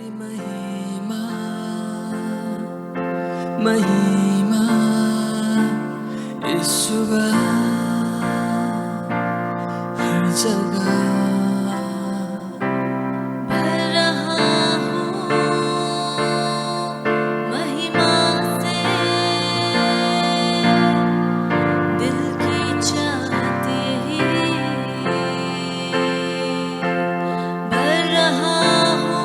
तेरी महिमा महिमा इस सुबह हर जगह भर रहा हूँ महिमा से, दिल की चाहती भर रहा हूँ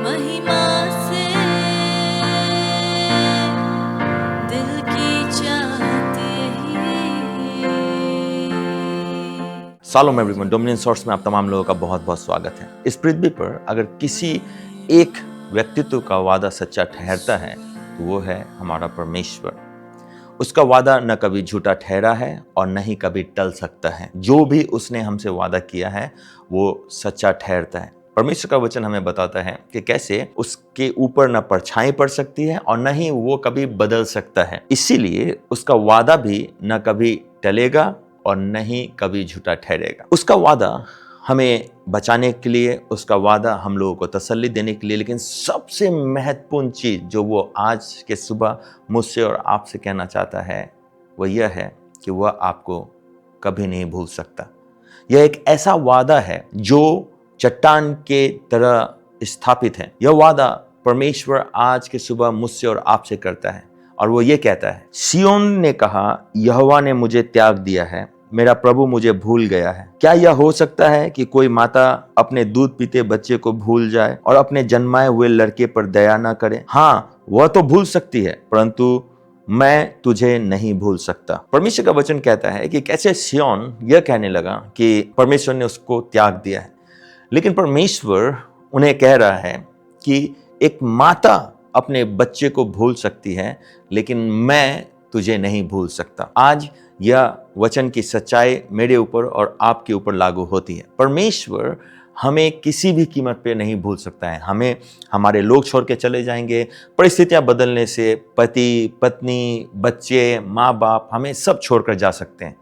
महिमा से, दिल की चाहती शालोम एवरीवन, डोमिनियन सोर्स में आप तमाम लोगों का बहुत बहुत स्वागत है। इस पृथ्वी पर अगर किसी एक व्यक्तित्व का वादा सच्चा ठहरता है तो वो है हमारा परमेश्वर। उसका वादा न कभी झूठा ठहरा है और न ही कभी टल सकता है। जो भी उसने हमसे वादा किया है वो सच्चा ठहरता है। परमेश्वर का वचन हमें बताता है कि कैसे उसके ऊपर न परछाई पड़ सकती है और न ही वो कभी बदल सकता है। इसीलिए उसका वादा भी न कभी टलेगा और नहीं कभी झूठा ठहरेगा। उसका वादा हमें बचाने के लिए, उसका वादा हम लोगों को तसल्ली देने के लिए, लेकिन सबसे महत्वपूर्ण चीज जो वो आज के सुबह मुझसे और आपसे कहना चाहता है वो यह है कि वह आपको कभी नहीं भूल सकता। यह एक ऐसा वादा है जो चट्टान के तरह स्थापित है। यह वादा परमेश्वर आज के सुबह मुझसे और आपसे करता है और वो ये कहता है, सियोन ने कहा, यहोवा ने मुझे त्याग दिया है, मेरा प्रभु मुझे भूल गया है। क्या यह हो सकता है कि कोई माता अपने दूध पीते बच्चे को भूल जाए और अपने जन्माए हुए लड़के पर दया न करे? हाँ, वह तो भूल सकती है, परंतु मैं तुझे नहीं भूल सकता। परमेश्वर का वचन कहता है कि कैसे सियोन यह कहने लगा कि परमेश्वर ने उसको त्याग दिया है, लेकिन परमेश्वर उन्हें कह रहा है कि एक माता अपने बच्चे को भूल सकती है, लेकिन मैं तुझे नहीं भूल सकता। आज यह वचन की सच्चाई मेरे ऊपर और आपके ऊपर लागू होती है। परमेश्वर हमें किसी भी कीमत पे नहीं भूल सकता है। हमें हमारे लोग छोड़ के चले जाएंगे, परिस्थितियां बदलने से पति, पत्नी, बच्चे, माँ बाप हमें सब छोड़कर जा सकते हैं,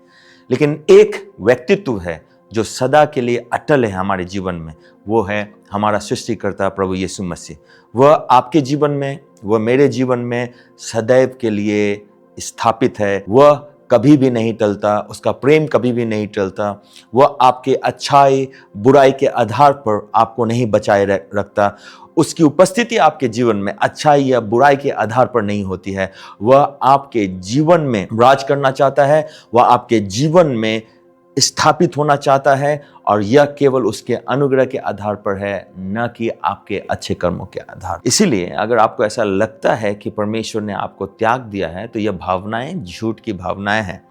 लेकिन एक व्यक्तित्व है जो सदा के लिए अटल है हमारे जीवन में। वो है हमारा सृष्टिकर्ता प्रभु यीशु मसीह। वह आपके जीवन में, वह मेरे जीवन में सदैव के लिए स्थापित है। वह कभी भी नहीं टलता, उसका प्रेम कभी भी नहीं टलता। वह आपके अच्छाई बुराई के आधार पर आपको नहीं बचाए रखता। उसकी उपस्थिति आपके जीवन में अच्छाई या बुराई के आधार पर नहीं होती है। वह आपके जीवन में राज करना चाहता है, वह आपके जीवन में स्थापित होना चाहता है, और यह केवल उसके अनुग्रह के आधार पर है, न कि आपके अच्छे कर्मों के आधार। इसीलिए अगर आपको ऐसा लगता है कि परमेश्वर ने आपको त्याग दिया है तो यह भावनाएं झूठ की भावनाएं हैं,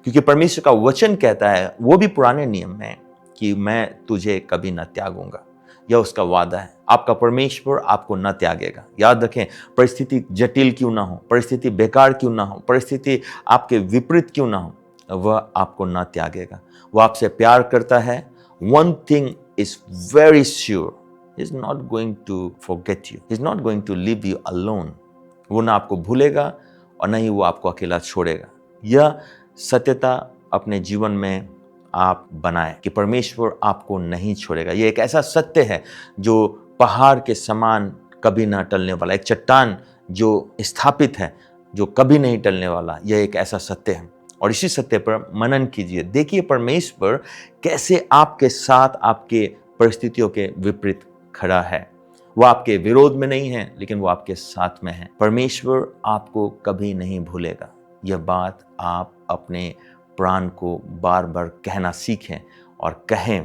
क्योंकि परमेश्वर का वचन कहता है, वो भी पुराने नियम में, कि मैं तुझे कभी न त्यागूंगा। यह उसका वादा है। आपका परमेश्वर आपको न त्यागेगा। याद रखें, परिस्थिति जटिल क्यों ना हो, परिस्थिति बेकार क्यों ना हो, परिस्थिति आपके विपरीत क्यों ना हो, वह आपको न त्यागेगा। वह आपसे प्यार करता है। One thing is very sure, he is not going to forget you. He is not going to leave you alone. वो ना आपको भूलेगा और ना ही वो आपको अकेला छोड़ेगा। यह सत्यता अपने जीवन में आप बनाएं कि परमेश्वर आपको नहीं छोड़ेगा। यह एक ऐसा सत्य है जो पहाड़ के समान कभी ना टलने वाला, एक चट्टान जो स्थापित है, जो कभी नहीं टलने वाला। यह एक ऐसा सत्य है और इसी सत्य पर मनन कीजिए। देखिए परमेश्वर कैसे आपके साथ आपके परिस्थितियों के विपरीत खड़ा है। वो आपके विरोध में नहीं है, लेकिन वो आपके साथ में है। परमेश्वर आपको कभी नहीं भूलेगा। यह बात आप अपने प्राण को बार बार कहना सीखें और कहें,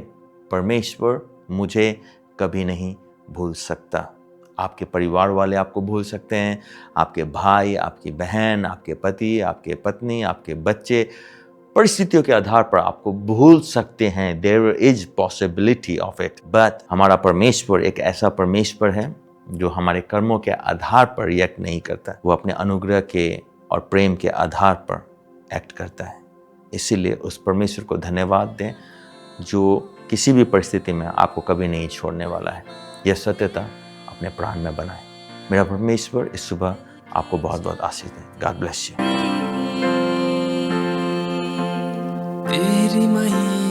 परमेश्वर मुझे कभी नहीं भूल सकता। आपके परिवार वाले आपको भूल सकते हैं, आपके भाई, आपकी बहन, आपके पति, आपके पत्नी, आपके बच्चे परिस्थितियों के आधार पर आपको भूल सकते हैं। There is possibility of it, but हमारा परमेश्वर एक ऐसा परमेश्वर है जो हमारे कर्मों के आधार पर एक्ट नहीं करता। वो अपने अनुग्रह के और प्रेम के आधार पर एक्ट करता है। इसीलिए उस परमेश्वर को धन्यवाद दें जो किसी भी परिस्थिति में आपको कभी नहीं छोड़ने वाला है। यह सत्यता अपने प्राण में बनाए। मेरा परमेश्वर इस सुबह आपको बहुत बहुत आशीष दे। God bless you. तेरी महिमा